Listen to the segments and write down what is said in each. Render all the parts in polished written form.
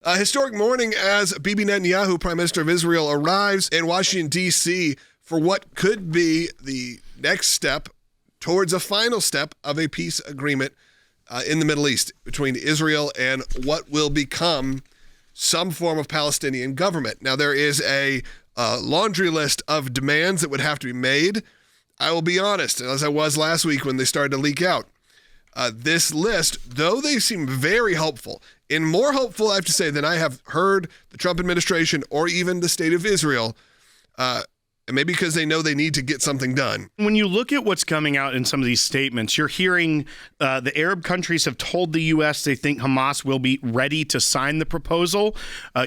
A historic morning as Bibi Netanyahu, Prime Minister of Israel, arrives in Washington, D.C. for what could be the next step towards a final step of a peace agreement in the Middle East between Israel and what will become some form of Palestinian government. Now, there is a laundry list of demands that would have to be made. I will be honest, as I was last week when they started to leak out, this list, though they seem very hopeful, and more hopeful, I have to say, than I have heard the Trump administration or even the state of Israel, and maybe because they know they need to get something done. When you look at what's coming out in some of these statements, you're hearing the Arab countries have told the U.S. they think Hamas will be ready to sign the proposal.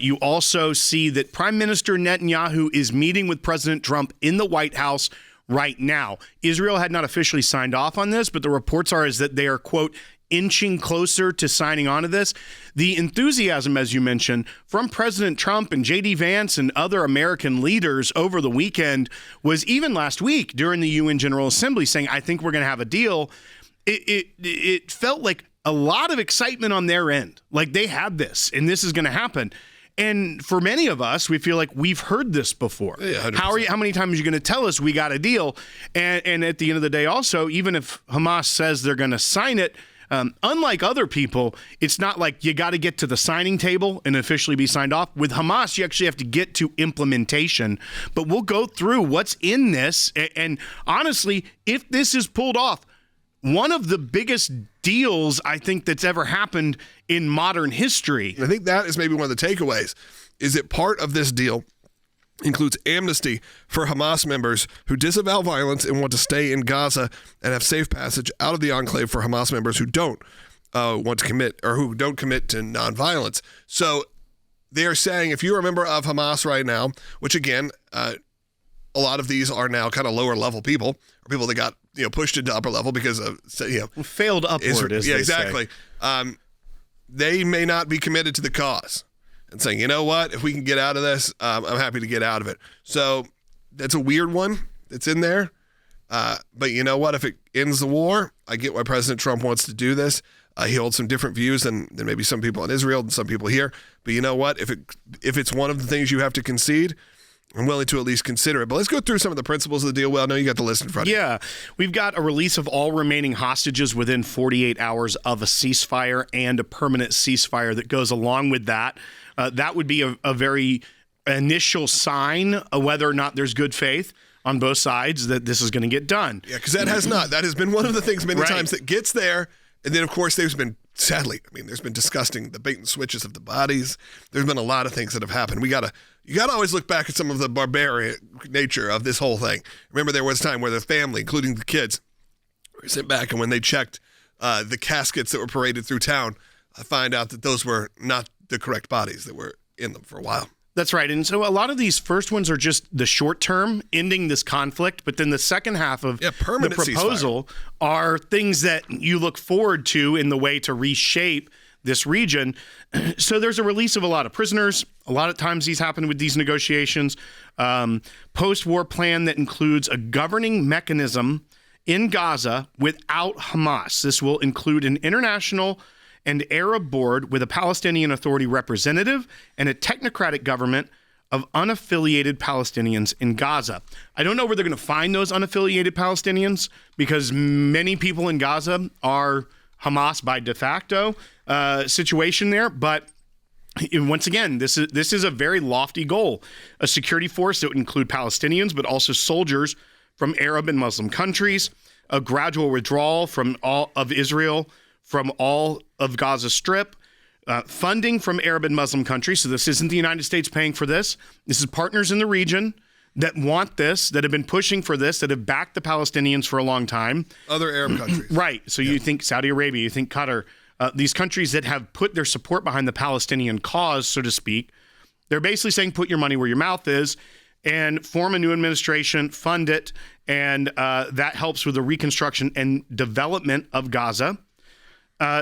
You also see that Prime Minister Netanyahu is meeting with President Trump in the White House right now. Israel had not officially signed off on this, but the reports are that they are, quote, inching closer to signing on to this. The enthusiasm, as you mentioned, from President Trump and J.D. Vance and other American leaders over the weekend was even last week during the UN General Assembly saying, I think we're going to have a deal. It felt like a lot of excitement on their end. Like they had this and this is going to happen. And for many of us, we feel like we've heard this before. Yeah, how many times are you going to tell us we got a deal? And at the end of the day, also, even if Hamas says they're going to sign it, unlike other people, it's not like you got to get to the signing table and officially be signed off. With Hamas, you actually have to get to implementation. But we'll go through what's in this. And honestly, if this is pulled off, one of the biggest deals I think that's ever happened in modern history. I think that is maybe one of the takeaways, is that part of this deal includes amnesty for Hamas members who disavow violence and want to stay in Gaza and have safe passage out of the enclave for Hamas members who don't want to commit or who don't commit to nonviolence. So they're saying if you're a member of Hamas right now, which again, a lot of these are now kind of lower level people or people that got pushed into upper level because of failed upward. Yeah, exactly. They may not be committed to the cause. And saying, you know what, if we can get out of this, I'm happy to get out of it. So that's a weird one that's in there. But you know what, if it ends the war, I get why President Trump wants to do this. He holds some different views than maybe some people in Israel and some people here. But you know what, if it's one of the things you have to concede, I'm willing to at least consider it. But let's go through some of the principles of the deal. Well, I know you got the list in front of you. Yeah. We've got a release of all remaining hostages within 48 hours of a ceasefire and a permanent ceasefire that goes along with that. That would be a very initial sign of whether or not there's good faith on both sides that this is going to get done. Yeah, because that has not. That has been one of the things many times that gets there. And then, of course, there's been, sadly, there's been disgusting, the bait and switches of the bodies. There's been a lot of things that have happened. You got to always look back at some of the barbaric nature of this whole thing. Remember, there was a time where the family, including the kids, were sent back, and when they checked the caskets that were paraded through town, I find out that those were not the correct bodies that were in them for a while. That's right. And so a lot of these first ones are just the short term, ending this conflict. But then the second half of the proposal are things that you look forward to in the way to reshape this region. So there's a release of a lot of prisoners. A lot of times these happen with these negotiations. Post-war plan that includes a governing mechanism in Gaza without Hamas. This will include an international and Arab board with a Palestinian Authority representative and a technocratic government of unaffiliated Palestinians in Gaza. I don't know where they're going to find those unaffiliated Palestinians because many people in Gaza are Hamas by de facto situation there. But once again, this is a very lofty goal. A security force that would include Palestinians, but also soldiers from Arab and Muslim countries, a gradual withdrawal from all of Israel from all of Gaza Strip, funding from Arab and Muslim countries. So this isn't the United States paying for this. This is partners in the region that want this, that have been pushing for this, that have backed the Palestinians for a long time. Other Arab countries. Right. So you think Saudi Arabia, you think Qatar, these countries that have put their support behind the Palestinian cause, so to speak. They're basically saying, put your money where your mouth is and form a new administration, fund it, and that helps with the reconstruction and development of Gaza.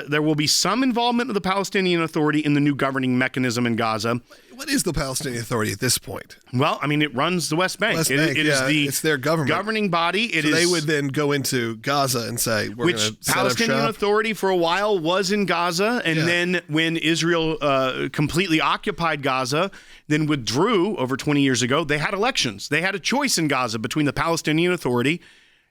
there will be some involvement of the Palestinian Authority in the new governing mechanism in Gaza. What is the Palestinian Authority at this point? Well, I mean, it runs the West Bank. It's their government. Governing body. They would then go into Gaza and say, we're going to set up shop. Palestinian Authority for a while was in Gaza, and then when Israel completely occupied Gaza, then withdrew over 20 years ago, they had elections. They had a choice in Gaza between the Palestinian Authority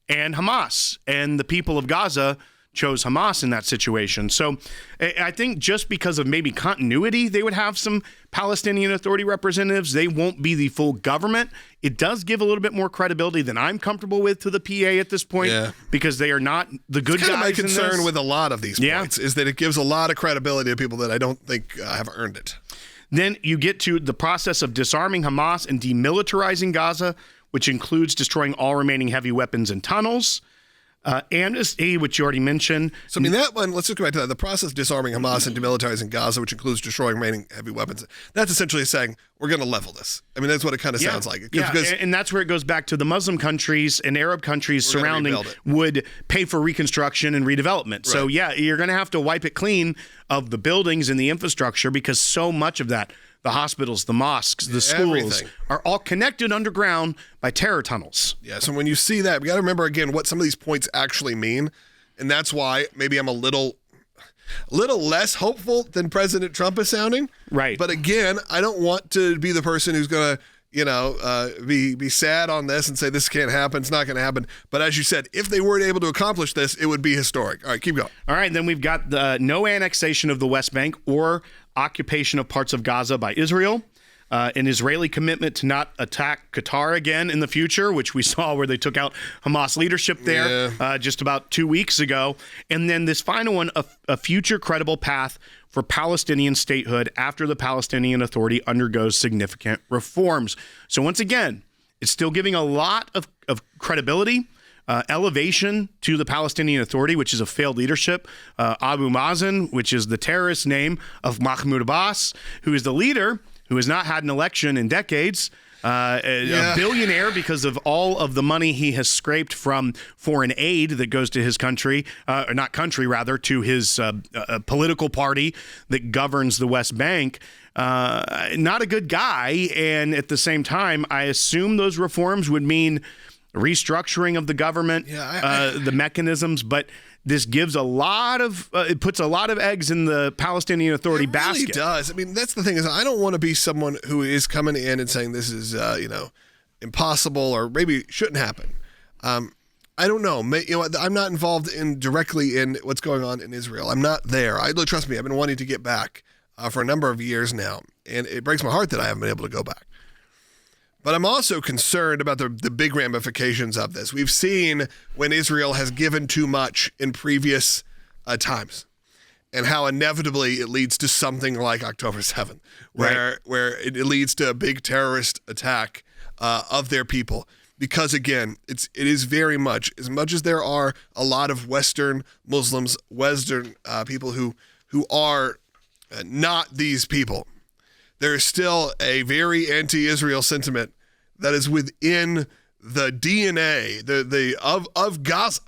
and Hamas, and the people of Gaza chose Hamas in that situation. So I think just because of maybe continuity, they would have some Palestinian Authority representatives. They won't be the full government. It does give a little bit more credibility than I'm comfortable with to the PA at this point, because they are not the good guys. My concern with a lot of these points is that it gives a lot of credibility to people that I don't think have earned it. Then you get to the process of disarming Hamas and demilitarizing Gaza, which includes destroying all remaining heavy weapons and tunnels. Amnesty, which you already mentioned. So, I mean, that one, let's just go back to that. The process of disarming Hamas and demilitarizing Gaza, which includes destroying remaining heavy weapons, that's essentially saying we're going to level this. I mean, that's what it kind of sounds like. And that's where it goes back to the Muslim countries and Arab countries surrounding would pay for reconstruction and redevelopment. Right. So, you're going to have to wipe it clean of the buildings and the infrastructure, because so much of that, the hospitals, the mosques, the schools, are all connected underground by terror tunnels. Yeah, so when you see that, we got to remember, again, what some of these points actually mean. And that's why maybe I'm a little less hopeful than President Trump is sounding. Right. But again, I don't want to be the person who's going to, be sad on this and say this can't happen, it's not going to happen. But as you said, if they weren't able to accomplish this, it would be historic. All right, keep going. All right, then we've got the no annexation of the West Bank or occupation of parts of Gaza by Israel, an Israeli commitment to not attack Qatar again in the future, which we saw where they took out Hamas leadership there just about 2 weeks ago. And then this final one, a future credible path for Palestinian statehood after the Palestinian Authority undergoes significant reforms. So once again, it's still giving a lot of credibility, elevation to the Palestinian Authority, which is a failed leadership. Abu Mazen, which is the terrorist name of Mahmoud Abbas, who is the leader who has not had an election in decades. A billionaire because of all of the money he has scraped from foreign aid that goes to his country, or not country, rather, to his political party that governs the West Bank. Not a good guy. And at the same time, I assume those reforms would mean restructuring of the government, the mechanisms, but this gives a lot of, it puts a lot of eggs in the Palestinian Authority basket. It really does. I mean, that's the thing, is I don't want to be someone who is coming in and saying this is, impossible or maybe shouldn't happen. I don't know. I'm not involved directly in what's going on in Israel. I'm not there. Trust me, I've been wanting to get back for a number of years now, and it breaks my heart that I haven't been able to go back. But I'm also concerned about the big ramifications of this. We've seen when Israel has given too much in previous times, and how inevitably it leads to something like October 7th, where it leads to a big terrorist attack of their people. Because again, it is very much as there are a lot of Western Muslims, Western people who are not these people, there is still a very anti-Israel sentiment that is within the DNA of Gaza.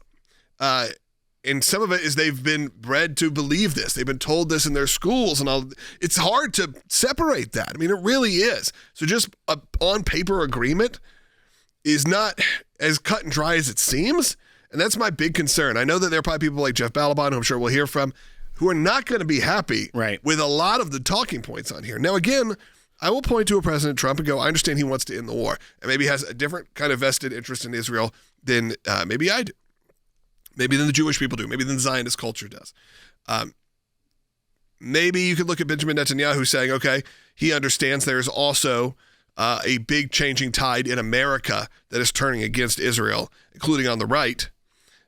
And some of it is they've been bred to believe this. They've been told this in their schools and all. It's hard to separate that. I mean, it really is. So just a on-paper agreement is not as cut and dry as it seems. And that's my big concern. I know that there are probably people like Jeff Balaban, who I'm sure we'll hear from, who are not going to be happy with a lot of the talking points on here. Now, again, I will point to a President Trump and go, I understand he wants to end the war, and maybe has a different kind of vested interest in Israel than maybe I do, maybe than the Jewish people do, maybe than the Zionist culture does. Maybe you could look at Benjamin Netanyahu saying, okay, he understands there's also a big changing tide in America that is turning against Israel, including on the right.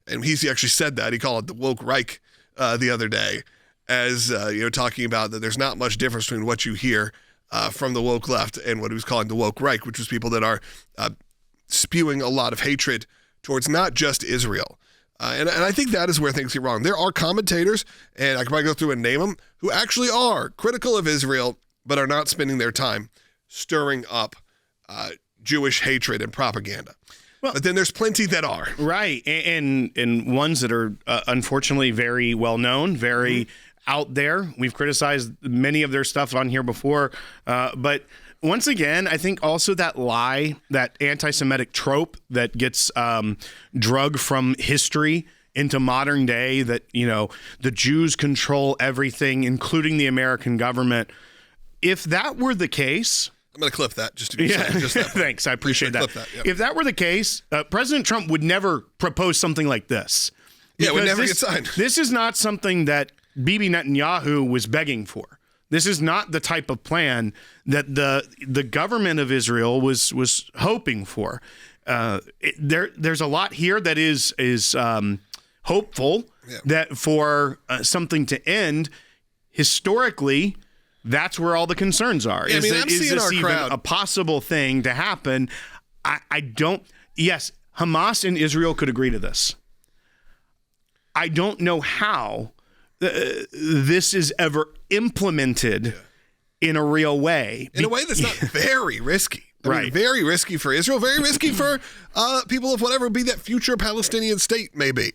And he actually said that. He called it the woke Reich the other day, as talking about that there's not much difference between what you hear from the woke left and what he was calling the woke Reich, which was people that are spewing a lot of hatred towards not just Israel. And I think that is where things get wrong. There are commentators, and I can probably go through and name them, who actually are critical of Israel, but are not spending their time stirring up Jewish hatred and propaganda. but then there's plenty that are. Right. And ones that are unfortunately very well known, very out there. We've criticized many of their stuff on here before. But once again, I think also that lie, that anti-Semitic trope that gets drug from history into modern day, that, the Jews control everything, including the American government. If that were the case, I'm going to clip that just to be just that. Thanks. I appreciate that. Yep. If that were the case, President Trump would never propose something like this. Yeah, it would never get signed. This is not something that Bibi Netanyahu was begging for. This is not the type of plan that the government of Israel was hoping for. There's a lot here that is hopeful that for something to end. Historically, that's where all the concerns are. Yeah, is this even a possible thing to happen? I don't. Yes, Hamas and Israel could agree to this. I don't know how this is ever implemented in a real way. In a way that's not very risky. I mean, very risky for Israel, very risky for people of whatever be that future Palestinian state may be.